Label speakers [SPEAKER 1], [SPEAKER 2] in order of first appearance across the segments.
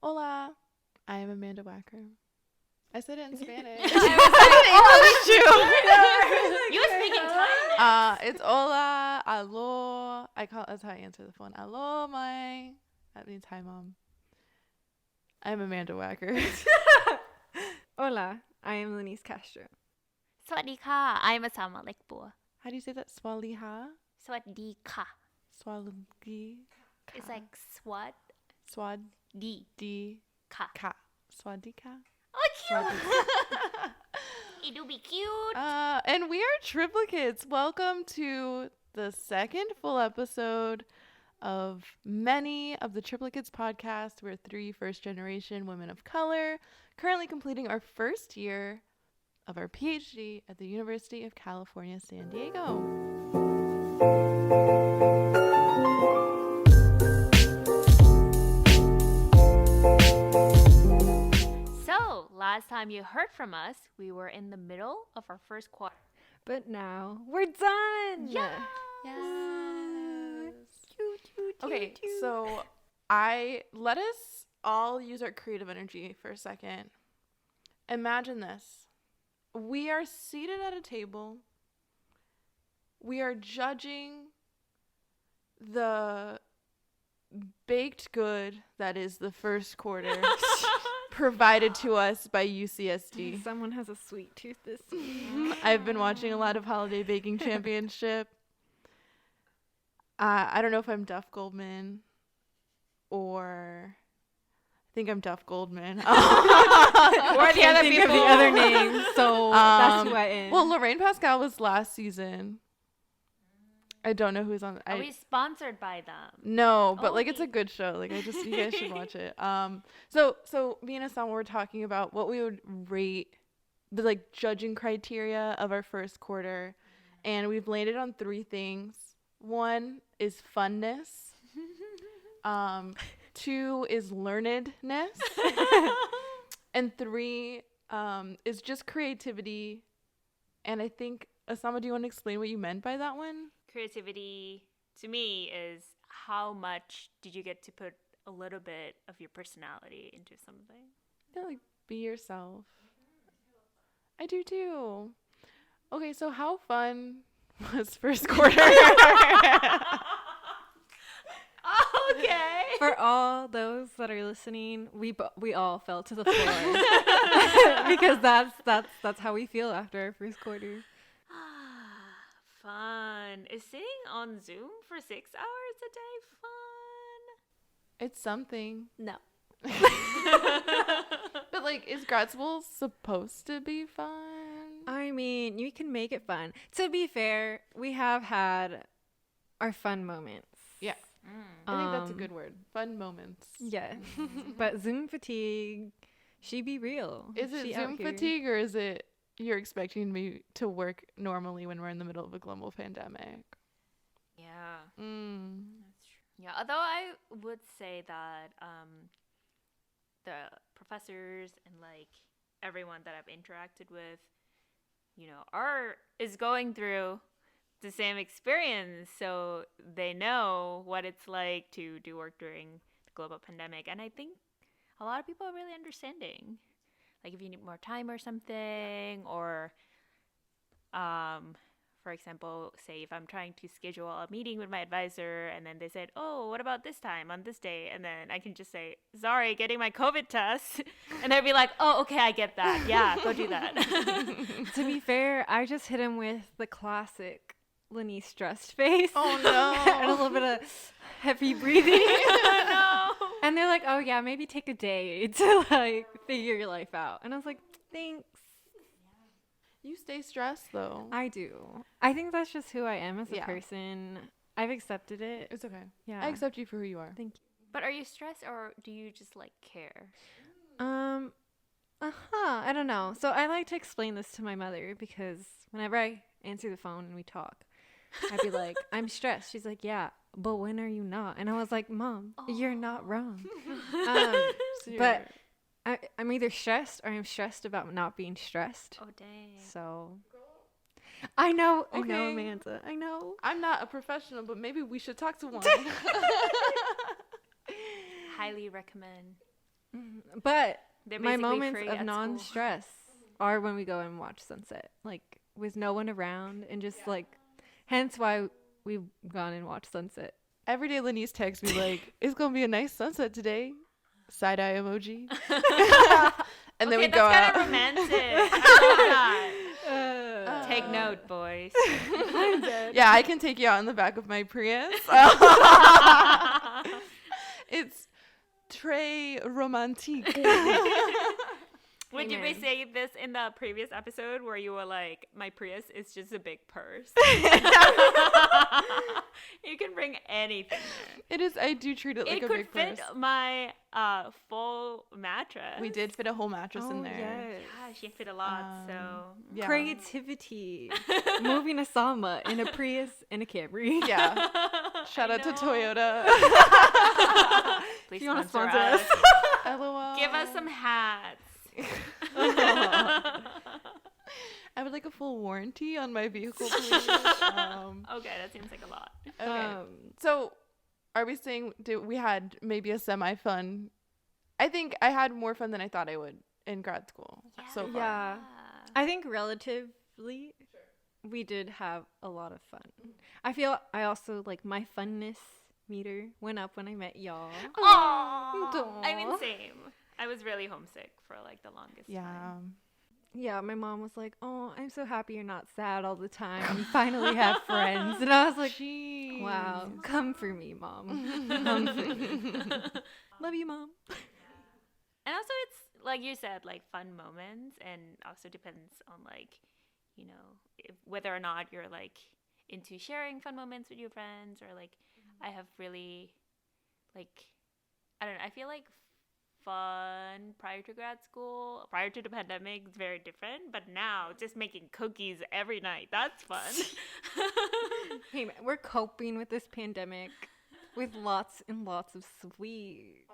[SPEAKER 1] Hola, I am Amanda Wacker. I said it in Spanish.
[SPEAKER 2] You were speaking Thai.
[SPEAKER 1] It's hola, alo. That's how I answer the phone. Alo, my. That means hi, mom. I'm Amanda Wacker.
[SPEAKER 3] Hola, I am Lennice Castro.
[SPEAKER 2] สวัสดีค่ะ I'm Asama เล็กบัว
[SPEAKER 1] How do you say that? Swaliha?
[SPEAKER 2] สวัสดีค่ะ
[SPEAKER 1] Swalgi?
[SPEAKER 2] It's like swat
[SPEAKER 1] Swad
[SPEAKER 2] D
[SPEAKER 1] di
[SPEAKER 2] ค่ะ
[SPEAKER 1] ka. Swadika?
[SPEAKER 2] Oh, cute. It do be cute.
[SPEAKER 1] And we are Triplicates. Welcome to the second full episode of many of the Triplicates Podcast. We're three first-generation women of color, currently completing our first year of our PhD at the University of California, San Diego.
[SPEAKER 2] So, last time you heard from us, we were in the middle of our first quarter.
[SPEAKER 3] But now we're done!
[SPEAKER 2] Yes.
[SPEAKER 1] Okay, so let us all use our creative energy for a second. Imagine this. We are seated at a table. We are judging the baked good that is the first quarter provided to us by UCSD.
[SPEAKER 3] Someone has a sweet tooth this week.
[SPEAKER 1] I've been watching a lot of Holiday Baking Championship. I don't know if I'm Duff Goldman or I think I'm Duff Goldman.
[SPEAKER 3] Or the other people. The other names, so that's who I am.
[SPEAKER 1] Well, Lorraine Pascal was last season. I don't know who's on.
[SPEAKER 2] Are we sponsored by them?
[SPEAKER 1] No, but like it's a good show. Like you guys should watch it. So me and Asama were talking about what we would rate the like judging criteria of our first quarter, and we've landed on three things. One is funness. 2 is learnedness. And 3 is just creativity. And I think, Asama, do you want to explain what you meant by that one?
[SPEAKER 2] Creativity, to me, is how much did you get to put a little bit of your personality into something?
[SPEAKER 1] Yeah, like be yourself. I do too. Okay, so how fun was first quarter?
[SPEAKER 2] Okay.
[SPEAKER 3] For all those that are listening, we all fell to the floor because that's how we feel after our first quarter.
[SPEAKER 2] Fun. Is sitting on Zoom for 6 hours a day fun?
[SPEAKER 1] It's something.
[SPEAKER 2] No.
[SPEAKER 1] But like, is grad school supposed to be fun?
[SPEAKER 3] I mean, you can make it fun. To be fair, we have had our fun moments.
[SPEAKER 1] Yeah. I think that's a good word. Fun moments.
[SPEAKER 3] Yeah. But Zoom fatigue, she be real.
[SPEAKER 1] Is it Zoom fatigue or is it you're expecting me to work normally when we're in the middle of a global pandemic?
[SPEAKER 2] Yeah.
[SPEAKER 1] That's
[SPEAKER 2] true. Yeah, although I would say that the professors and like everyone that I've interacted with, is going through the same experience, so they know what it's like to do work during the global pandemic. And I think a lot of people are really understanding. Like if you need more time or something, or for example, say if I'm trying to schedule a meeting with my advisor and then they said, oh, what about this time on this day? And then I can just say, sorry, getting my COVID test. And they'd be like, oh, okay, I get that. Yeah, go do that.
[SPEAKER 3] To be fair, I just hit him with the classic Lennice stressed face.
[SPEAKER 1] Oh no.
[SPEAKER 3] And a little bit of heavy breathing.
[SPEAKER 2] Oh, no.
[SPEAKER 3] And they're like, oh yeah, maybe take a day to like figure your life out. And I was like, thanks.
[SPEAKER 1] You stay stressed though.
[SPEAKER 3] I do. I think that's just who I am as a
[SPEAKER 1] Yeah.
[SPEAKER 3] person. I've accepted it.
[SPEAKER 1] It's okay.
[SPEAKER 3] Yeah.
[SPEAKER 1] I accept you for who you are.
[SPEAKER 3] Thank you.
[SPEAKER 2] But are you stressed or do you just like care?
[SPEAKER 3] I don't know. So I like to explain this to my mother because whenever I answer the phone and we talk, I'd be like, I'm stressed. She's like, yeah, but when are you not? And I was like, Mom, you're not wrong. But I'm either stressed or I'm stressed about not being stressed.
[SPEAKER 2] Oh, dang.
[SPEAKER 3] So I know,
[SPEAKER 1] Okay.
[SPEAKER 3] Amanda. I know.
[SPEAKER 1] I'm not a professional, but maybe we should talk to one.
[SPEAKER 2] Highly recommend.
[SPEAKER 3] But
[SPEAKER 2] They're
[SPEAKER 3] my
[SPEAKER 2] basically
[SPEAKER 3] moments
[SPEAKER 2] free
[SPEAKER 3] of
[SPEAKER 2] at school.
[SPEAKER 3] non-stress are when we go and watch sunset, like with no one around, and just like, hence why we've gone and watched sunset.
[SPEAKER 1] Every day Lennice texts me like, it's going to be a nice sunset today. Side-eye emoji. And then we go
[SPEAKER 2] that's
[SPEAKER 1] out.
[SPEAKER 2] kind of romantic. I love that. Take note, boys.
[SPEAKER 1] Yeah, I can take you out in the back of my Prius. It's très romantique.
[SPEAKER 2] Would you be
[SPEAKER 3] Amen.
[SPEAKER 2] saying this in the previous episode where you were like, my Prius is just a big purse? You can bring anything there.
[SPEAKER 1] It is. I do treat it like
[SPEAKER 2] It
[SPEAKER 1] a
[SPEAKER 2] could
[SPEAKER 1] big
[SPEAKER 2] fit
[SPEAKER 1] purse.
[SPEAKER 2] my full mattress.
[SPEAKER 1] We did fit a whole mattress in there.
[SPEAKER 3] Yes.
[SPEAKER 2] Yeah, she fit a lot, so.
[SPEAKER 1] Yeah.
[SPEAKER 3] Creativity. Moving Asama in a Prius and a Camry.
[SPEAKER 1] Yeah. Shout
[SPEAKER 2] I
[SPEAKER 1] out to
[SPEAKER 2] know.
[SPEAKER 1] Toyota.
[SPEAKER 2] Please
[SPEAKER 3] You wanna
[SPEAKER 2] sponsor
[SPEAKER 3] sponsor
[SPEAKER 2] us.
[SPEAKER 1] LOL.
[SPEAKER 2] Give us some hats.
[SPEAKER 1] I would like a full warranty on my vehicle, please.
[SPEAKER 2] Okay, that seems like a lot.
[SPEAKER 1] Okay. So, are we saying we had maybe a semi-fun? I think I had more fun than I thought I would in grad school so far.
[SPEAKER 3] Yeah. I think relatively, we did have a lot of fun. I feel I also, like, my funness meter went up when I met y'all.
[SPEAKER 2] Aww. I mean, same. I was really homesick for like the longest
[SPEAKER 1] Yeah.
[SPEAKER 2] time.
[SPEAKER 3] Yeah, my mom was like, "Oh, I'm so happy you're not sad all the time. You finally have friends." And I was like,
[SPEAKER 1] Jeez.
[SPEAKER 3] "Wow, come for me, mom. Come for me." Love you, mom.
[SPEAKER 2] And also, it's like you said, like fun moments, and also depends on like, you know, whether or not you're like into sharing fun moments with your friends, or like, I have really, like, I don't know. I feel like fun prior to grad school, prior to the pandemic, is very different. But now, just making cookies every night, that's fun.
[SPEAKER 3] Hey, man, we're coping with this pandemic with lots and lots of sweets.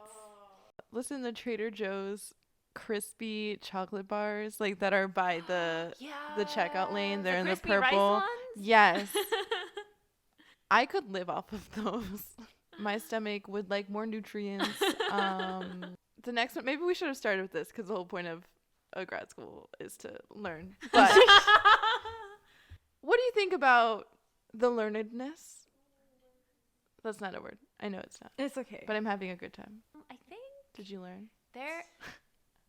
[SPEAKER 1] Listen to Trader Joe's crispy chocolate bars, like that are by the checkout lane. They're in the
[SPEAKER 2] crispy rice
[SPEAKER 1] purple.
[SPEAKER 2] ones?
[SPEAKER 1] Yes. I could live off of those. My stomach would like more nutrients. The next one, maybe we should have started with this because the whole point of a grad school is to learn. But what do you think about the learnedness? That's not a word. I know it's not.
[SPEAKER 3] It's okay.
[SPEAKER 1] But I'm having a good time.
[SPEAKER 2] I think
[SPEAKER 1] Did you learn?
[SPEAKER 2] there,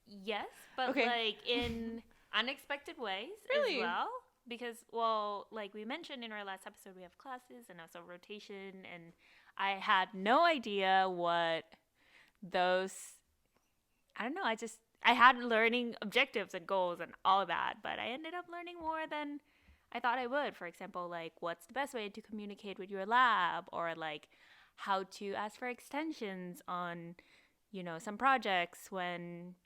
[SPEAKER 2] yes, but
[SPEAKER 1] Okay.
[SPEAKER 2] like in unexpected ways
[SPEAKER 1] Really?
[SPEAKER 2] as well. Because, well, like we mentioned in our last episode, we have classes and also rotation, and I had no idea what those, I don't know, I had learning objectives and goals and all that, but I ended up learning more than I thought I would. For example, like what's the best way to communicate with your lab, or like how to ask for extensions on, you know, some projects when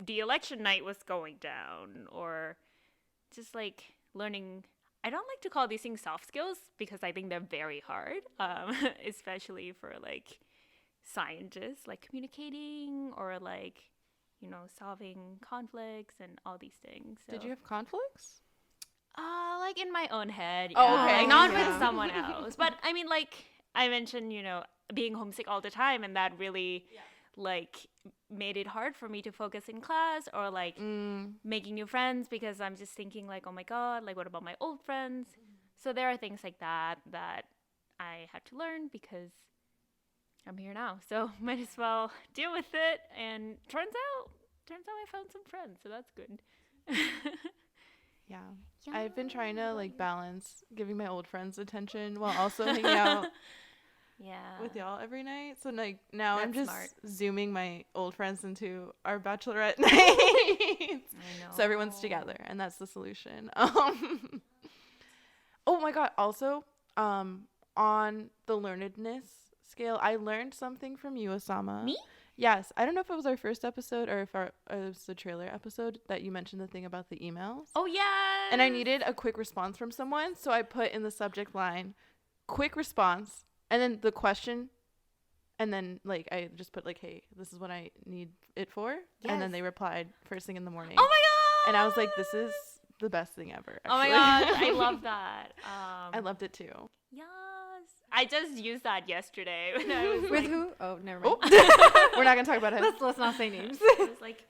[SPEAKER 2] the election night was going down, or just like learning. I don't like to call these things soft skills because I think they're very hard, especially for like scientists, like communicating or like, you know, solving conflicts and all these things. So,
[SPEAKER 1] Did you have conflicts?
[SPEAKER 2] like in my own head,
[SPEAKER 1] Oh,
[SPEAKER 2] yeah.
[SPEAKER 1] okay.
[SPEAKER 2] Like, not
[SPEAKER 3] Yeah.
[SPEAKER 2] with someone else. But I mean, like I mentioned, you know, being homesick all the time, and that really like made it hard for me to focus in class, or like making new friends, because I'm just thinking like, oh my god, like what about my old friends? So there are things like that that I had to learn because I'm here now, so might as well deal with it. And turns out I found some friends, so that's good.
[SPEAKER 1] Yeah. I've been trying to like balance giving my old friends attention while also hanging out
[SPEAKER 2] Yeah.
[SPEAKER 1] with y'all every night. So like now I'm
[SPEAKER 2] That's
[SPEAKER 1] just
[SPEAKER 2] smart.
[SPEAKER 1] zooming my old friends into our bachelorette nights.
[SPEAKER 2] I know.
[SPEAKER 1] So everyone's together, and that's the solution. Oh my god, also on the learnedness scale, I learned something from you, Asama.
[SPEAKER 2] Me?
[SPEAKER 1] Yes. I don't know if it was our first episode or if it was the trailer episode that you mentioned the thing about the emails.
[SPEAKER 2] Oh yeah.
[SPEAKER 1] And I needed a quick response from someone, so I put in the subject line, quick response, and then the question, and then like I just put like, hey, this is what I need it for. And then
[SPEAKER 2] Yes.
[SPEAKER 1] they replied first thing in the morning.
[SPEAKER 2] Oh my god.
[SPEAKER 1] And I was like, this is the best thing ever.
[SPEAKER 2] Oh my
[SPEAKER 1] actually.
[SPEAKER 2] god, I love that.
[SPEAKER 1] I loved it too.
[SPEAKER 2] Yes. I just used that yesterday when I was
[SPEAKER 3] With
[SPEAKER 2] like,
[SPEAKER 3] who? Oh, never mind.
[SPEAKER 1] Oh. We're not gonna talk about it.
[SPEAKER 3] Let's not say names.
[SPEAKER 2] I was like,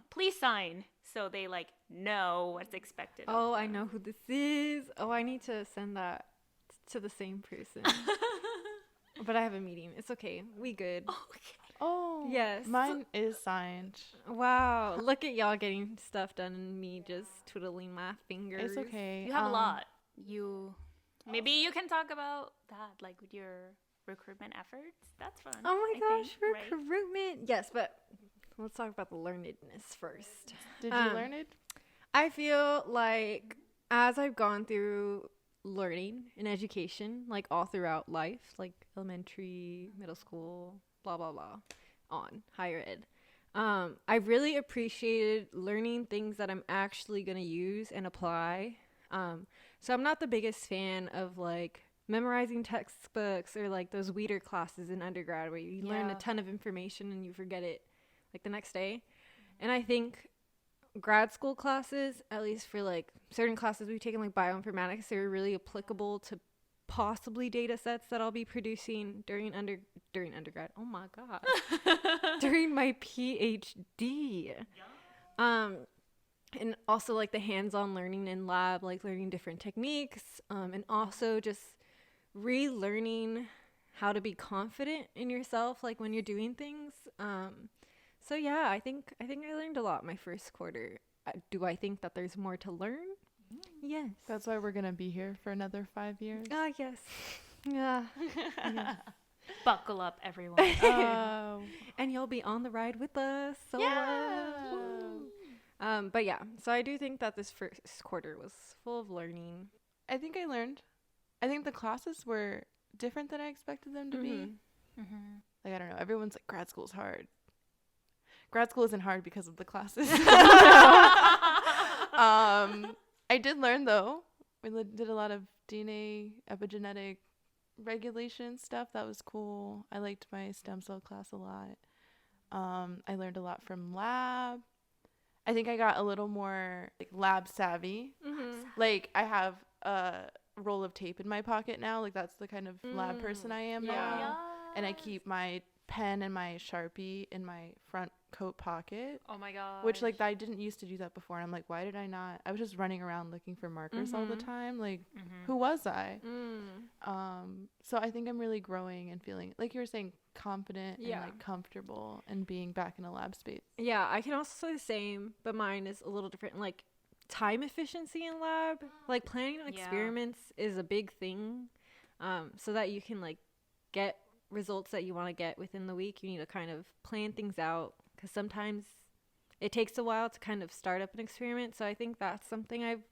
[SPEAKER 2] please sign, so they like know what's expected.
[SPEAKER 3] Oh, I know who this is. Oh, I need to send that to the same person. But I have a meeting. It's okay. We good.
[SPEAKER 2] Okay.
[SPEAKER 1] Oh,
[SPEAKER 3] Yes.
[SPEAKER 1] mine is signed.
[SPEAKER 3] Wow. Look at y'all getting stuff done and me just twiddling my fingers.
[SPEAKER 1] It's okay.
[SPEAKER 2] You have a lot. Maybe you can talk about that, like with your recruitment efforts. That's fun.
[SPEAKER 3] Oh my
[SPEAKER 2] I
[SPEAKER 3] gosh,
[SPEAKER 2] think, right?
[SPEAKER 3] recruitment. Yes, but let's talk about the learnedness first.
[SPEAKER 1] Did you learn it?
[SPEAKER 3] I feel like as I've gone through learning and education, like all throughout life, like elementary, middle school, blah, blah, blah, on higher ed, I really appreciated learning things that I'm actually going to use and apply. So I'm not the biggest fan of like memorizing textbooks or like those weeder classes in undergrad where you learn a ton of information and you forget it like the next day. And I think grad school classes, at least for like certain classes we've taken like bioinformatics, they're really applicable to possibly data sets that I'll be producing during undergrad. Oh my god. During my PhD. And also like the hands-on learning in lab, like learning different techniques, and also just relearning how to be confident in yourself, like when you're doing things. So yeah, I think I learned a lot my first quarter. Do I think that there's more to learn? Yes.
[SPEAKER 1] That's why we're gonna be here for another 5 years.
[SPEAKER 3] Yes. Yeah. Yes.
[SPEAKER 2] Buckle up, everyone.
[SPEAKER 1] Oh.
[SPEAKER 3] And you'll be on the ride with us. So
[SPEAKER 1] Yeah.
[SPEAKER 3] but yeah, so I do think that this first quarter was full of learning.
[SPEAKER 1] I think I learned. I think the classes were different than I expected them to be.
[SPEAKER 2] Mm-hmm.
[SPEAKER 1] Like, I don't know. Everyone's like, grad school's hard. Grad school isn't hard because of the classes. I did learn, though. We did a lot of DNA epigenetic regulation stuff. That was cool. I liked my stem cell class a lot. I learned a lot from lab. I think I got a little more like lab savvy. Like, I have a roll of tape in my pocket now. Like, that's the kind of lab person I am now. And I keep my pen and my Sharpie in my front coat pocket.
[SPEAKER 2] Oh my god.
[SPEAKER 1] Which, like, I didn't used to do that before. And I'm like, why did I not? I was just running around looking for markers all the time. Like, who was I? So I think I'm really growing and feeling, like you were saying, confident and, like, comfortable and being back in a lab space.
[SPEAKER 3] Yeah, I can also say the same, but mine is a little different. Like, time efficiency in lab, like, planning experiments is a big thing. So that you can, like, get results that you want to get within the week. You need to kind of plan things out, because sometimes it takes a while to kind of start up an experiment. So I think that's something I've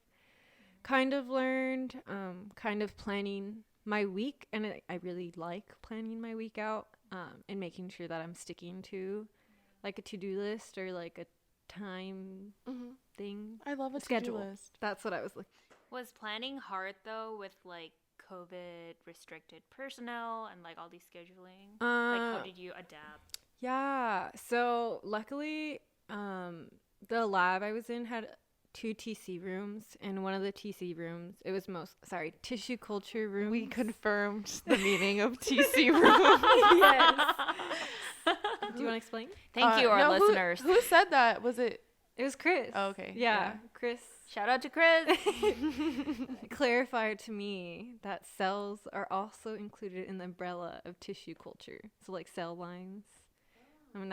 [SPEAKER 3] kind of learned, kind of planning my week. And I really like planning my week out, and making sure that I'm sticking to like a to-do list or like a time thing.
[SPEAKER 1] I love a
[SPEAKER 3] schedule
[SPEAKER 1] to-do list.
[SPEAKER 3] That's what I was looking.
[SPEAKER 2] Was planning hard though with like COVID restricted personnel and like all these scheduling? Like how did you adapt?
[SPEAKER 3] Yeah. So luckily, the lab I was in had 2 TC rooms, and one of the TC rooms, it was tissue culture room.
[SPEAKER 1] We confirmed the meaning of TC room.
[SPEAKER 3] Yes. Do you want to explain?
[SPEAKER 2] Thank you, our
[SPEAKER 1] no,
[SPEAKER 2] listeners.
[SPEAKER 1] Who said that? Was it?
[SPEAKER 3] It was Chris.
[SPEAKER 1] Oh, okay.
[SPEAKER 3] Yeah, Chris
[SPEAKER 2] Shout out to Chris.
[SPEAKER 3] clarified to me that cells are also included in the umbrella of tissue culture. So like cell lines. I mean,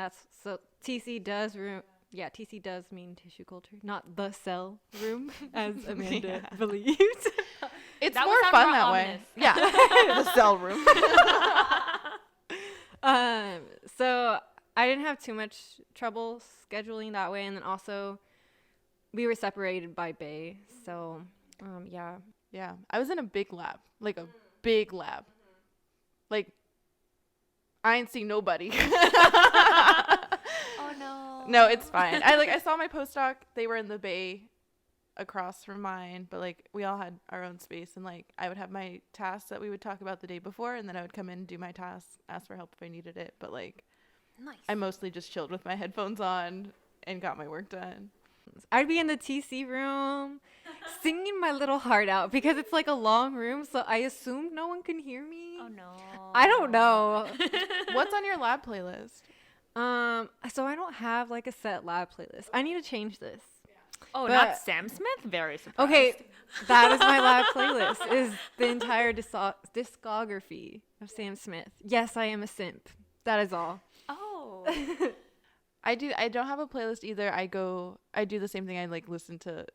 [SPEAKER 3] TC does TC does mean tissue culture, not the cell room, as Amanda believes.
[SPEAKER 1] It's
[SPEAKER 2] That
[SPEAKER 1] more
[SPEAKER 2] would sound
[SPEAKER 1] fun
[SPEAKER 2] more
[SPEAKER 1] that
[SPEAKER 2] ominous.
[SPEAKER 1] way. Yeah. The cell room.
[SPEAKER 3] So I didn't have too much trouble scheduling that way, and then also we were separated by bay. So yeah.
[SPEAKER 1] Yeah. I was in a big lab. Like a big lab. Like, I ain't seen nobody.
[SPEAKER 2] Oh no.
[SPEAKER 1] No, it's fine. I saw my postdoc. They were in the bay across from mine, but like we all had our own space, and like I would have my tasks that we would talk about the day before, and then I would come in and do my tasks, ask for help if I needed it. But like
[SPEAKER 2] Nice.
[SPEAKER 1] I mostly just chilled with my headphones on and got my work done.
[SPEAKER 3] I'd be in the TC room, singing my little heart out because it's like a long room, so I assume no one can hear me.
[SPEAKER 2] Oh no.
[SPEAKER 3] I don't know.
[SPEAKER 1] What's on your lab playlist?
[SPEAKER 3] So I don't have like a set lab playlist. I need to change this.
[SPEAKER 2] Oh,
[SPEAKER 3] But-
[SPEAKER 2] not Sam Smith? Very surprised.
[SPEAKER 3] Okay, that is my lab playlist. Is the entire discography of Sam Smith. Yes, I am a simp. That is all.
[SPEAKER 2] Oh.
[SPEAKER 1] I don't have a playlist either. I do the same thing. I like listen to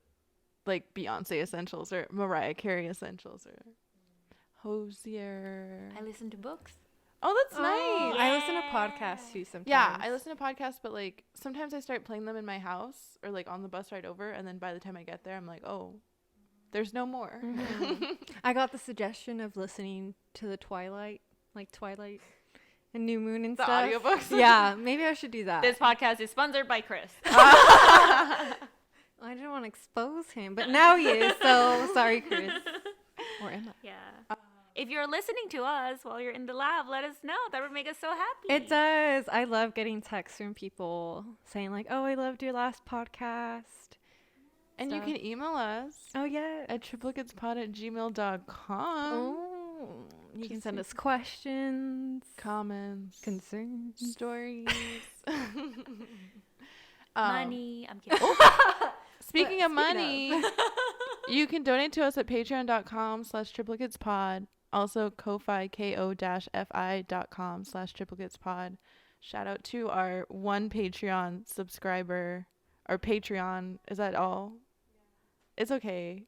[SPEAKER 1] like Beyonce essentials or Mariah Carey essentials or Hosier.
[SPEAKER 2] I listen to books.
[SPEAKER 1] Oh, that's nice.
[SPEAKER 3] I listen to podcasts too sometimes.
[SPEAKER 1] Yeah, I listen to podcasts, but like sometimes I start playing them in my house or like on the bus ride over, and then by the time I get there, I'm like, oh, there's no more.
[SPEAKER 3] I got the suggestion of listening to the Twilight and New Moon and
[SPEAKER 1] The
[SPEAKER 3] stuff.
[SPEAKER 1] audiobooks?
[SPEAKER 3] Yeah, maybe I should do that.
[SPEAKER 2] This podcast is sponsored by Chris.
[SPEAKER 3] I didn't want to expose him, but now he is. So sorry, Chris. Or Emma.
[SPEAKER 2] Yeah. If you're listening to us while you're in the lab, let us know. That would make us so happy.
[SPEAKER 3] It does. I love getting texts from people saying like, "Oh, I loved your last podcast."
[SPEAKER 1] And you
[SPEAKER 3] stuff.
[SPEAKER 1] can email us
[SPEAKER 3] Oh yeah.
[SPEAKER 1] at triplicatespod@gmail.com.
[SPEAKER 3] Oh, you can
[SPEAKER 1] Just
[SPEAKER 3] send
[SPEAKER 1] like-
[SPEAKER 3] us questions,
[SPEAKER 1] Comments,
[SPEAKER 3] concerns.
[SPEAKER 1] stories.
[SPEAKER 2] Money. I'm kidding.
[SPEAKER 1] Speaking of
[SPEAKER 3] Speaking
[SPEAKER 1] money, you can donate to us at patreon.com/triplicatespod. Also, Ko-Fi, ko-fi.com/triplicatespod. Shout out to our one Patreon subscriber. Our Patreon. Is that all? It's okay.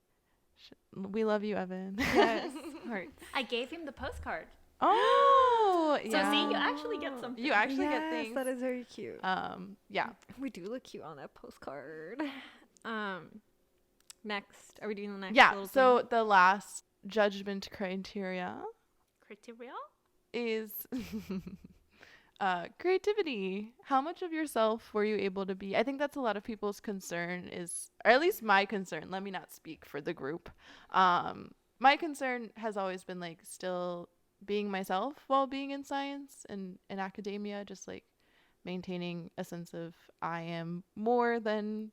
[SPEAKER 1] We love you, Evan.
[SPEAKER 3] Yes. Hearts.
[SPEAKER 2] I gave him the postcard.
[SPEAKER 1] Oh,
[SPEAKER 2] So
[SPEAKER 1] yeah.
[SPEAKER 2] see, you actually get something.
[SPEAKER 1] You actually get
[SPEAKER 3] Yes,
[SPEAKER 1] things.
[SPEAKER 3] that is very cute.
[SPEAKER 1] Yeah.
[SPEAKER 3] We do look cute on that postcard. Next, are we doing the next?
[SPEAKER 1] Yeah.
[SPEAKER 3] little
[SPEAKER 1] So
[SPEAKER 3] thing?
[SPEAKER 1] the last judgment criteria
[SPEAKER 2] Criteria?
[SPEAKER 1] is creativity. How much of yourself were you able to be? I think that's a lot of people's concern is, or at least my concern. Let me not speak for the group. My concern has always been like still being myself while being in science and in academia, just like maintaining a sense of I am more than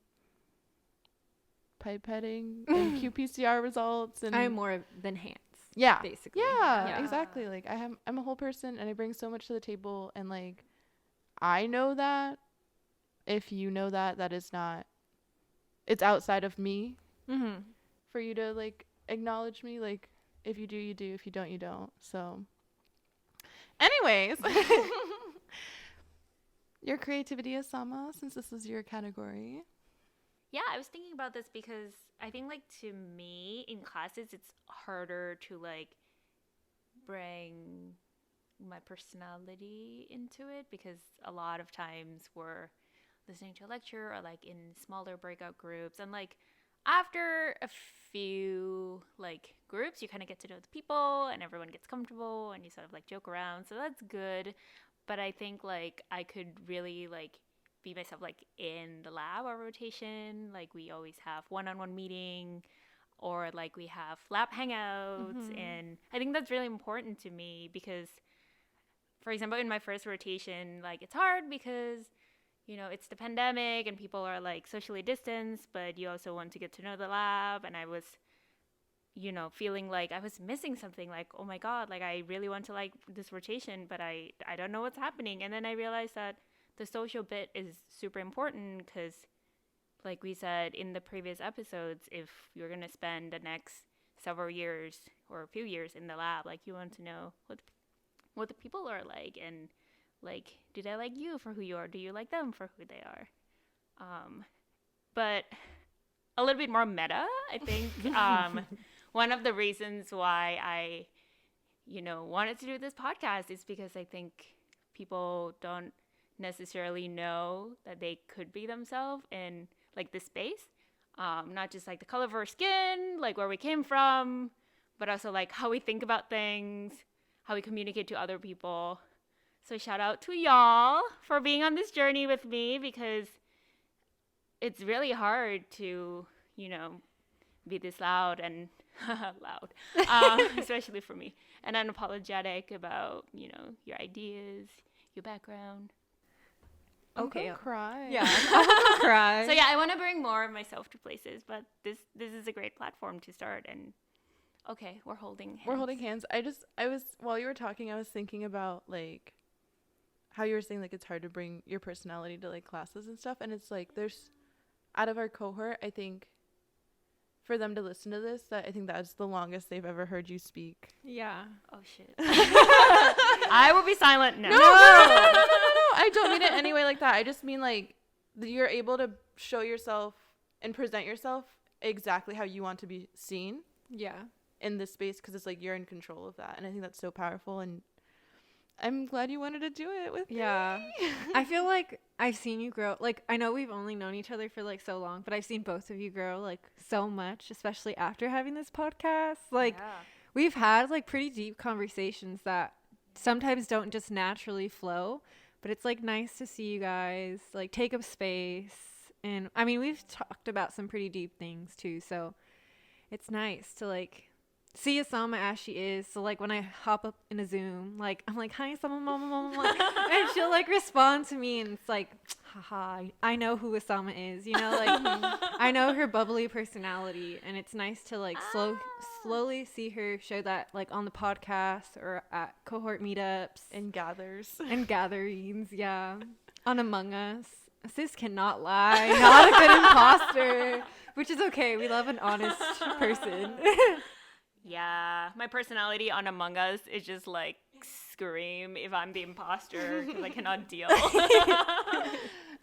[SPEAKER 1] pipetting and qPCR results. And
[SPEAKER 3] I'm more than hands.
[SPEAKER 1] yeah,
[SPEAKER 3] Basically.
[SPEAKER 1] yeah,
[SPEAKER 3] Yeah.
[SPEAKER 1] exactly. Like I'm a whole person and I bring so much to the table, and like I know that if you know that, that is not, it's outside of me
[SPEAKER 3] Mm-hmm.
[SPEAKER 1] for you to like acknowledge me. Like if you do, you do. If you don't, you don't. So anyways, your creativity, Asama, since this is your category.
[SPEAKER 2] Yeah, I was thinking about this because I think, like, to me, in classes, it's harder to, like, bring my personality into it because a lot of times we're listening to a lecture or, like, in smaller breakout groups. And, like, after a few, like, groups, you kind of get to know the people and everyone gets comfortable and you sort of, like, joke around. So that's good. But I think, like, I could really, like, be myself, like, in the lab or rotation. Like, we always have one-on-one meeting or, like, we have lab hangouts. And I think that's really important to me because, for example, in my first rotation, like, it's hard because, you know, it's the pandemic and people are, like, socially distanced, but you also want to get to know the lab. And I was, you know, feeling like I was missing something, like, oh my God, like, I really want to like this rotation, but I don't know what's happening. And then I realized that the social bit is super important because, like we said in the previous episodes, if you're going to spend the next several years or a few years in the lab, like, you want to know what the people are like and, like, do they like you for who you are? Do you like them for who they are? But a little bit more meta, I think. One of the reasons why I, you know, wanted to do this podcast is because I think people don't necessarily know that they could be themselves in, like, this space. Not just, like, the color of our skin, like, where we came from, but also, like, how we think about things, how we communicate to other people. So shout out to y'all for being on this journey with me because it's really hard to, you know, be this loud and loud, especially for me, and unapologetic about, you know, your ideas, your background.
[SPEAKER 3] Okay.
[SPEAKER 1] I'll cry.
[SPEAKER 3] Yeah, I'm gonna cry.
[SPEAKER 2] So yeah, I want to bring more of myself to places, but this is a great platform to start. And okay, we're holding hands.
[SPEAKER 1] We're holding hands. I was while you were talking, I was thinking about like how you were saying like it's hard to bring your personality to like classes and stuff, and it's like there's out of our cohort, I think for them to listen to this, that I think that's the longest they've ever heard you speak.
[SPEAKER 3] Yeah.
[SPEAKER 2] Oh shit. I will be silent now.
[SPEAKER 1] No. I don't mean it anyway like that. I just mean like you're able to show yourself and present yourself exactly how you want to be seen.
[SPEAKER 3] Yeah.
[SPEAKER 1] In this space, because it's like you're in control of that, and I think that's so powerful, and I'm glad you wanted to do it with me.
[SPEAKER 3] I feel like I've seen you grow. Like, I know we've only known each other for like so long, but I've seen both of you grow like so much, especially after having this podcast. Like, we've had like pretty deep conversations that sometimes don't just naturally flow, but it's like nice to see you guys like take up space. And I mean, we've talked about some pretty deep things too, so it's nice to like see Asama as she is. So like when I hop up in a Zoom, like I'm like, hi Asama, mama, like, and she'll like respond to me, and it's like, haha, I know who Asama is, you know, like I know her bubbly personality, and it's nice to like slowly see her show that like on the podcast or at cohort meetups
[SPEAKER 1] and
[SPEAKER 3] gatherings, yeah, on Among Us. Sis cannot lie, not a good imposter, which is okay. We love an honest person.
[SPEAKER 2] Yeah, my personality on Among Us is just like scream if I'm the imposter because I cannot deal.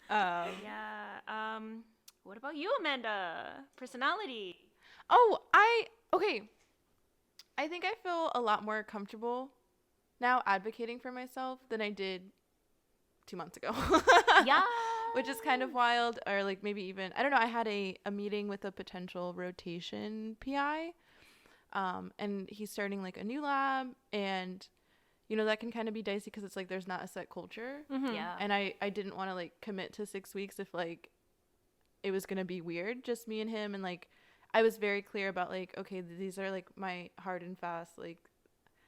[SPEAKER 2] Yeah. What about you, Amanda? Personality.
[SPEAKER 1] Oh, okay. I think I feel a lot more comfortable now advocating for myself than I did 2 months ago.
[SPEAKER 2] Yeah.
[SPEAKER 1] Which is kind of wild, or like maybe even, I don't know, I had a meeting with a potential rotation PI, and he's starting like a new lab, and you know, that can kind of be dicey because it's like there's not a set culture.
[SPEAKER 3] Mm-hmm.
[SPEAKER 2] Yeah.
[SPEAKER 1] And I didn't want to like commit to 6 weeks if like it was going to be weird, just me and him. And like, I was very clear about like, okay, these are like my hard and fast, like,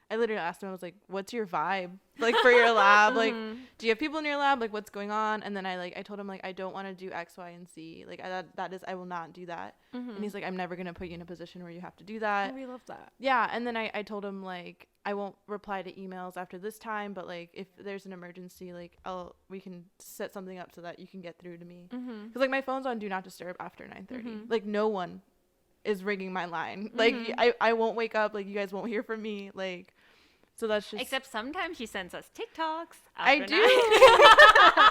[SPEAKER 1] I literally asked him, I was like, what's your vibe like for your lab? Like, do you have people in your lab? Like, what's going on? And then I told him like, I don't want to do X, Y, and Z. Like I will not do that. And he's like, I'm never going to put you in a position where you have to do that.
[SPEAKER 3] We love that.
[SPEAKER 1] Yeah. And then I told him like, I won't reply to emails after this time, but like if there's an emergency, like we can set something up so that you can get through to me. Cause like my phone's on do not disturb after 9:30. Like no one is ringing my line. Like I won't wake up. Like you guys won't hear from me. Like, so that's just.
[SPEAKER 2] Except sometimes she sends us TikToks.
[SPEAKER 1] I do.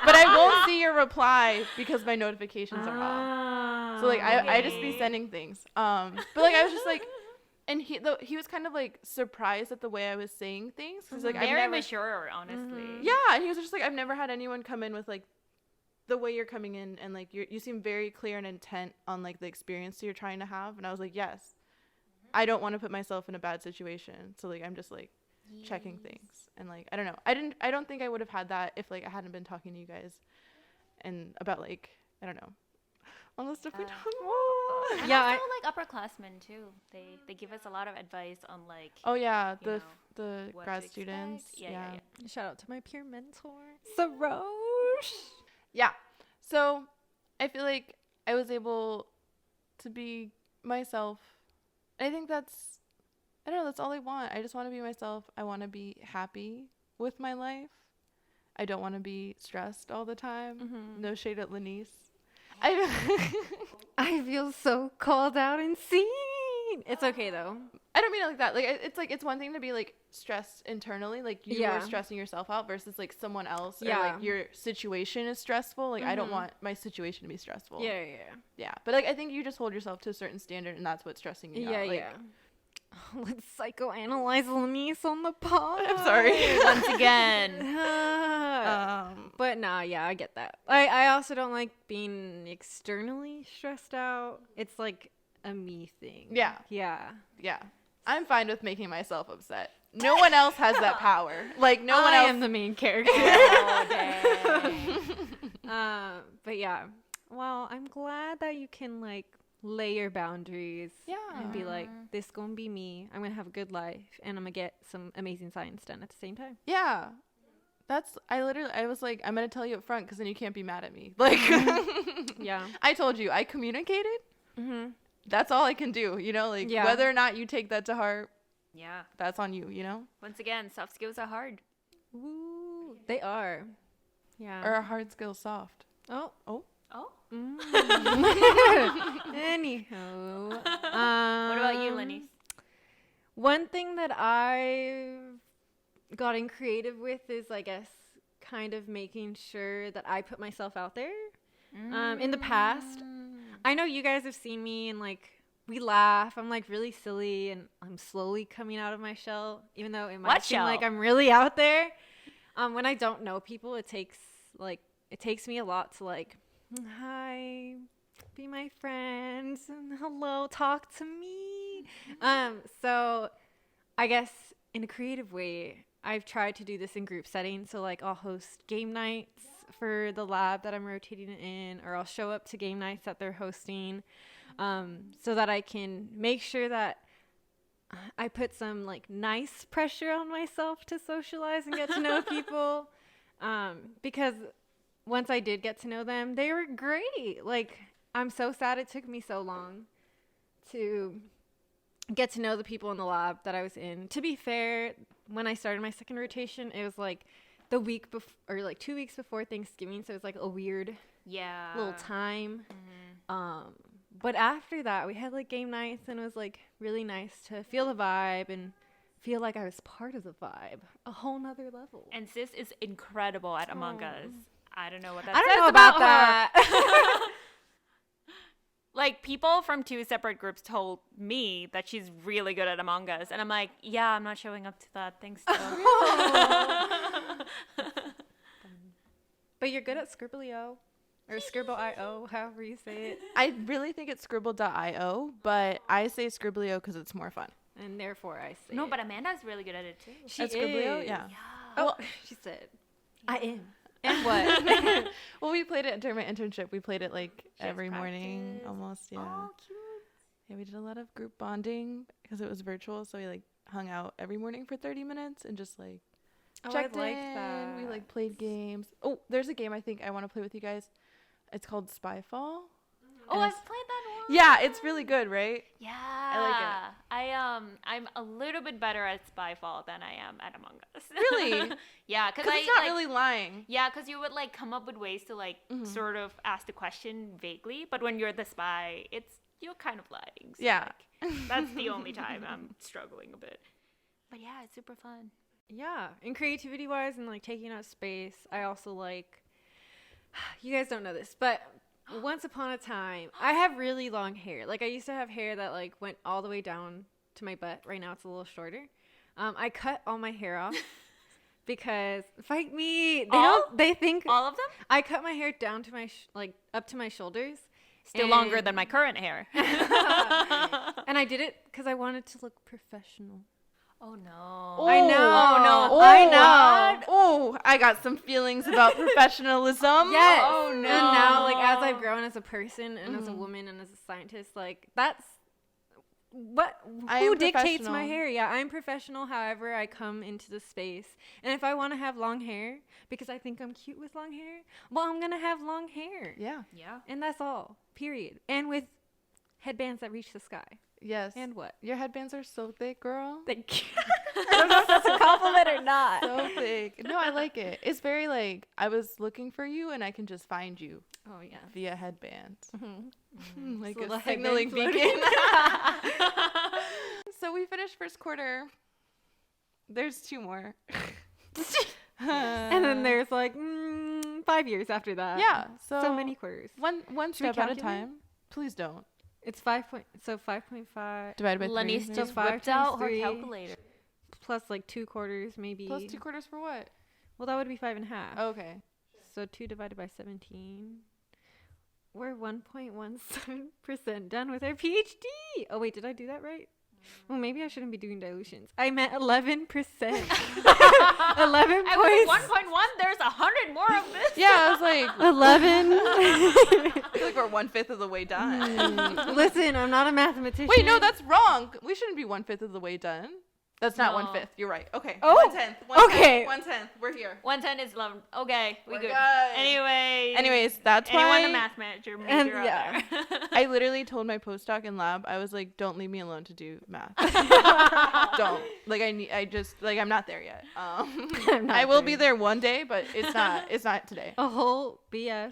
[SPEAKER 1] But I won't see your reply because my notifications are off. So like I just be sending things. But like I was just like, and he was kind of like surprised at the way I was saying things. Cause like
[SPEAKER 2] Very
[SPEAKER 1] I've never.
[SPEAKER 2] mature, honestly.
[SPEAKER 1] Yeah, and he was just like, I've never had anyone come in with like the way you're coming in, and like you seem very clear and intent on like the experience you're trying to have. And I was like, yes, I don't want to put myself in a bad situation. So like I'm just like checking things, and like I don't know. I don't think I would have had that if like I hadn't been talking to you guys and about like I don't know all the stuff we talk about.
[SPEAKER 2] And
[SPEAKER 3] Yeah,
[SPEAKER 2] also like upperclassmen too. They give us a lot of advice on like.
[SPEAKER 1] Oh yeah,
[SPEAKER 2] you know,
[SPEAKER 1] the
[SPEAKER 2] what
[SPEAKER 1] grad
[SPEAKER 2] to
[SPEAKER 1] students.
[SPEAKER 2] expect. Yeah.
[SPEAKER 3] Shout out to my peer mentor, Sarosh.
[SPEAKER 1] Yeah. So I feel like I was able to be myself. I think I don't know, that's all I want. I just want to be myself. I want to be happy with my life. I don't want to be stressed all the time. No shade at Lennice.
[SPEAKER 3] I feel so called out and seen. It's okay though.
[SPEAKER 1] I don't mean it like that. Like it's one thing to be like stressed internally, like you are stressing yourself out versus like someone else or like your situation is stressful. Like I don't want my situation to be stressful. Yeah. But like I think you just hold yourself to a certain standard, and that's what's stressing you out. Like,
[SPEAKER 3] Let's psychoanalyze Lennice on the pod.
[SPEAKER 1] I'm sorry.
[SPEAKER 2] Once again.
[SPEAKER 3] But nah, yeah, I get that. I also don't like being externally stressed out. It's like a me thing. Yeah.
[SPEAKER 1] I'm fine with making myself upset. No one else has that power. Like no one else.
[SPEAKER 3] I am the main character. But yeah. Well, I'm glad that you can like lay your boundaries and be like, this gonna be me. I'm gonna have a good life, and I'm gonna get some amazing science done at the same time.
[SPEAKER 1] Yeah. I was like, I'm going to tell you up front because then you can't be mad at me. Like,
[SPEAKER 3] Yeah.
[SPEAKER 1] I told you, I communicated.
[SPEAKER 3] Mm-hmm.
[SPEAKER 1] That's all I can do, you know, like whether or not you take that to heart,
[SPEAKER 2] Yeah.
[SPEAKER 1] that's on you, you know?
[SPEAKER 2] Once again, soft skills are hard.
[SPEAKER 3] Woo. They are. Yeah.
[SPEAKER 1] Or are hard skills soft?
[SPEAKER 3] Oh.
[SPEAKER 2] Oh.
[SPEAKER 3] Mm. Anyhow.
[SPEAKER 2] What about you, Lennice?
[SPEAKER 3] One thing that I've gotten creative with is, I guess, kind of making sure that I put myself out there. In the past, I know you guys have seen me and like we laugh. I'm like really silly and I'm slowly coming out of my shell, even though it might seem like I'm really out there. When I don't know people, it takes me a lot to like, hi, be my friend, hello, talk to me. So I guess in a creative way, I've tried to do this in group settings. So like I'll host game nights for the lab that I'm rotating in, or I'll show up to game nights that they're hosting, so that I can make sure that I put some like nice pressure on myself to socialize and get to know people. Because once I did get to know them, they were great. Like, I'm so sad it took me so long to get to know the people in the lab that I was in. To be fair, when I started my second rotation, it was like the week before, or like 2 weeks before Thanksgiving, so it was like a weird little time. But after that, we had like game nights, and it was like really nice to feel the vibe and feel like I was part of the vibe, a whole nother level.
[SPEAKER 2] And sis is incredible at Among Us. I don't know what that
[SPEAKER 3] I
[SPEAKER 2] says
[SPEAKER 3] don't know about
[SPEAKER 2] her.
[SPEAKER 3] that.
[SPEAKER 2] Like, people from 2 separate groups told me that she's really good at Among Us. And I'm like, yeah, I'm not showing up to that. Thanks, though.
[SPEAKER 3] But you're good at Scribblio, or Scribble.io, however you say it.
[SPEAKER 1] I really think it's scribble.io, but I say Scribblio because it's more fun.
[SPEAKER 3] And therefore I say
[SPEAKER 2] No,
[SPEAKER 3] it.
[SPEAKER 2] but Amanda's really good at it, too.
[SPEAKER 3] She
[SPEAKER 1] At Scribblio?
[SPEAKER 3] is.
[SPEAKER 1] Yeah.
[SPEAKER 3] Oh, she said, I am. And what?
[SPEAKER 1] Well, we played it during my internship. We played it like
[SPEAKER 2] She has
[SPEAKER 1] every morning
[SPEAKER 2] practice.
[SPEAKER 1] almost. Yeah.
[SPEAKER 2] Oh, cute.
[SPEAKER 1] Yeah, we did a lot of group bonding because it was virtual. So we like hung out every morning for 30 minutes and just like checked
[SPEAKER 3] like
[SPEAKER 1] in.
[SPEAKER 3] that.
[SPEAKER 1] We like played games. Oh, there's a game I think I want to play with you guys. It's called Spyfall.
[SPEAKER 2] Oh,
[SPEAKER 1] And
[SPEAKER 2] I've
[SPEAKER 1] it's-
[SPEAKER 2] played that one.
[SPEAKER 1] Yeah, it's really good, right?
[SPEAKER 2] Yeah. I'm a little bit better at Spyfall than I am at Among Us.
[SPEAKER 1] Really?
[SPEAKER 2] Yeah, because
[SPEAKER 1] Because it's not really lying.
[SPEAKER 2] Yeah, because you would like come up with ways to like sort of ask the question vaguely, but when you're the spy, you're kind of lying. So,
[SPEAKER 1] Yeah.
[SPEAKER 2] like, that's the only time I'm struggling a bit. But yeah, it's super fun.
[SPEAKER 3] Yeah, and creativity wise and like taking up space, I also like, you guys don't know this, but once upon a time, I have really long hair. Like I used to have hair that like went all the way down to my butt. Right now it's a little shorter. I cut all my hair off because fight me. They think
[SPEAKER 2] All of them?
[SPEAKER 3] I cut my hair down to my up to my shoulders.
[SPEAKER 2] Still longer than my current hair.
[SPEAKER 3] And I did it because I wanted to look professional.
[SPEAKER 2] Oh no.
[SPEAKER 3] I know.
[SPEAKER 2] Oh no.
[SPEAKER 1] Oh,
[SPEAKER 3] I know.
[SPEAKER 1] Oh, I got some feelings about professionalism.
[SPEAKER 3] Yes.
[SPEAKER 2] Oh, no.
[SPEAKER 3] And now, like, as I've grown as a person and as a woman and as a scientist, like, that's
[SPEAKER 1] I
[SPEAKER 3] who
[SPEAKER 1] am
[SPEAKER 3] dictates my
[SPEAKER 1] professional.
[SPEAKER 3] hair? Yeah, I'm professional. However, I come into the space, and if I want to have long hair because I think I'm cute with long hair, well, I'm gonna have long hair.
[SPEAKER 1] Yeah.
[SPEAKER 2] Yeah.
[SPEAKER 3] And that's all. Period. And with headbands that reach the sky.
[SPEAKER 1] Yes.
[SPEAKER 3] And what?
[SPEAKER 1] Your headbands are so thick, girl.
[SPEAKER 3] Thank you. I don't know if that's a compliment or not.
[SPEAKER 1] So thick. No, I like it. It's very like I was looking for you and I can just find you
[SPEAKER 3] Oh yeah.
[SPEAKER 1] via headbands. Like
[SPEAKER 3] Just a
[SPEAKER 1] a
[SPEAKER 3] little
[SPEAKER 1] signaling
[SPEAKER 3] headband
[SPEAKER 1] beacon. So we finished first quarter. There's 2 more.
[SPEAKER 3] And then there's like 5 years after that.
[SPEAKER 1] yeah. So
[SPEAKER 3] many quarters.
[SPEAKER 1] one
[SPEAKER 3] Should we
[SPEAKER 1] step at a
[SPEAKER 3] calculate?
[SPEAKER 1] time. Please don't.
[SPEAKER 3] It's 5.5
[SPEAKER 1] Divided by 3.
[SPEAKER 2] Lennice
[SPEAKER 1] maybe?
[SPEAKER 2] just
[SPEAKER 3] 5
[SPEAKER 2] whipped out
[SPEAKER 3] times
[SPEAKER 2] her
[SPEAKER 3] 3.
[SPEAKER 2] calculator.
[SPEAKER 3] plus like 2 quarters, maybe.
[SPEAKER 1] Plus 2 quarters for what?
[SPEAKER 3] Well, that would be 5.5.
[SPEAKER 1] Okay.
[SPEAKER 3] So 2 divided by 17. We're 1.17% done with our PhD. Oh wait, did I do that right? Well, maybe I shouldn't be doing dilutions. I meant 11%. 11
[SPEAKER 2] I was
[SPEAKER 3] points.
[SPEAKER 2] 1.1. There's 100 more of this.
[SPEAKER 1] Yeah, I was like,
[SPEAKER 3] 11.
[SPEAKER 1] I feel like we're 1/5 of the way done.
[SPEAKER 3] Listen, I'm not a mathematician.
[SPEAKER 1] Wait, no, that's wrong. We shouldn't be 1/5 of the way done. That's not
[SPEAKER 2] No.
[SPEAKER 1] 1/5. You're right. Okay.
[SPEAKER 3] Oh,
[SPEAKER 1] 1/10.
[SPEAKER 3] okay.
[SPEAKER 1] 1/10. We're here.
[SPEAKER 2] 110 is 11. Okay, we
[SPEAKER 1] We're
[SPEAKER 2] good.
[SPEAKER 1] good.
[SPEAKER 2] Anyways,
[SPEAKER 1] that's
[SPEAKER 2] anyone
[SPEAKER 1] why
[SPEAKER 2] a math major
[SPEAKER 3] And
[SPEAKER 2] out
[SPEAKER 3] yeah.
[SPEAKER 2] there.
[SPEAKER 1] I literally told my postdoc in lab, I was like, don't leave me alone to do math. Don't. Like, I'm not there yet.
[SPEAKER 3] I'm not
[SPEAKER 1] I will
[SPEAKER 3] there
[SPEAKER 1] be
[SPEAKER 3] yet.
[SPEAKER 1] there one day, but it's not today.
[SPEAKER 3] A whole BS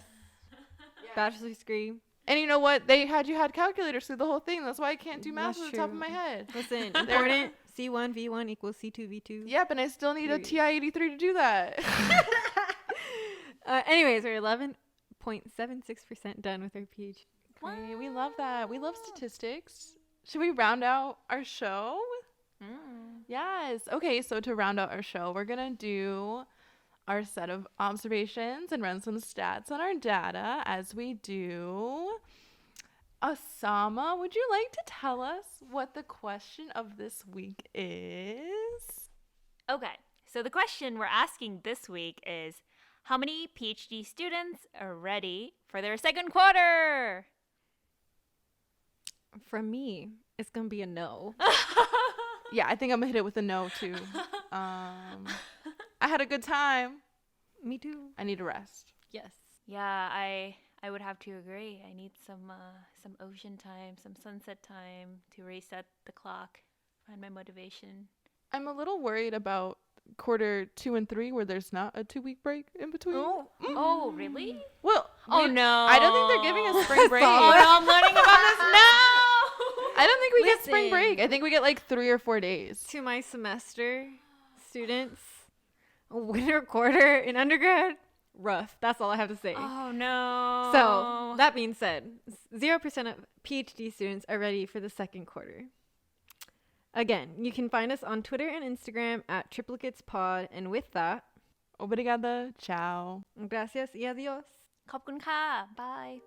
[SPEAKER 3] bachelor's degree.
[SPEAKER 1] And you know what? They had calculators through the whole thing. That's why I can't do math
[SPEAKER 3] That's
[SPEAKER 1] off the top of
[SPEAKER 3] true.
[SPEAKER 1] my head.
[SPEAKER 3] Listen, important. C1 V1 equals C2 V2.
[SPEAKER 1] Yep, and I still need a
[SPEAKER 3] Period.
[SPEAKER 1] TI-83 to do that.
[SPEAKER 3] Anyways, we're 11.76% done with our PhD.
[SPEAKER 1] Okay, we love that. We love statistics. Should we round out our show? Yes. Okay, so to round out our show, we're going to do our set of observations and run some stats on our data as we do. Asama, would you like to tell us what the question of this week is?
[SPEAKER 2] Okay, so the question we're asking this week is, how many PhD students are ready for their second quarter?
[SPEAKER 3] From me, it's going to be a no.
[SPEAKER 1] Yeah, I think I'm going to hit it with a no, too. I had a good time.
[SPEAKER 3] Me too.
[SPEAKER 1] I need a rest.
[SPEAKER 3] Yes.
[SPEAKER 2] Yeah, I would have to agree. I need some ocean time, some sunset time to reset the clock, find my motivation.
[SPEAKER 1] I'm a little worried about quarter 2 and 3 where there's not a 2-week break in between.
[SPEAKER 2] Oh, really?
[SPEAKER 1] Well,
[SPEAKER 2] Oh no!
[SPEAKER 1] I don't think they're giving us spring break.
[SPEAKER 2] Oh no! I'm learning about this now.
[SPEAKER 1] I don't think we get spring
[SPEAKER 3] Listen.
[SPEAKER 1] break. I think we get like 3 or 4 days.
[SPEAKER 3] To my semester students, a winter quarter in undergrad, rough. That's all I have to say.
[SPEAKER 2] Oh no!
[SPEAKER 3] So, that being said, 0% of PhD students are ready for the second quarter. Again, you can find us on Twitter and Instagram at Triplicates Pod. And with that,
[SPEAKER 1] Obrigada. Ciao.
[SPEAKER 3] gracias y adios.
[SPEAKER 2] ขอบคุณค่ะ Bye.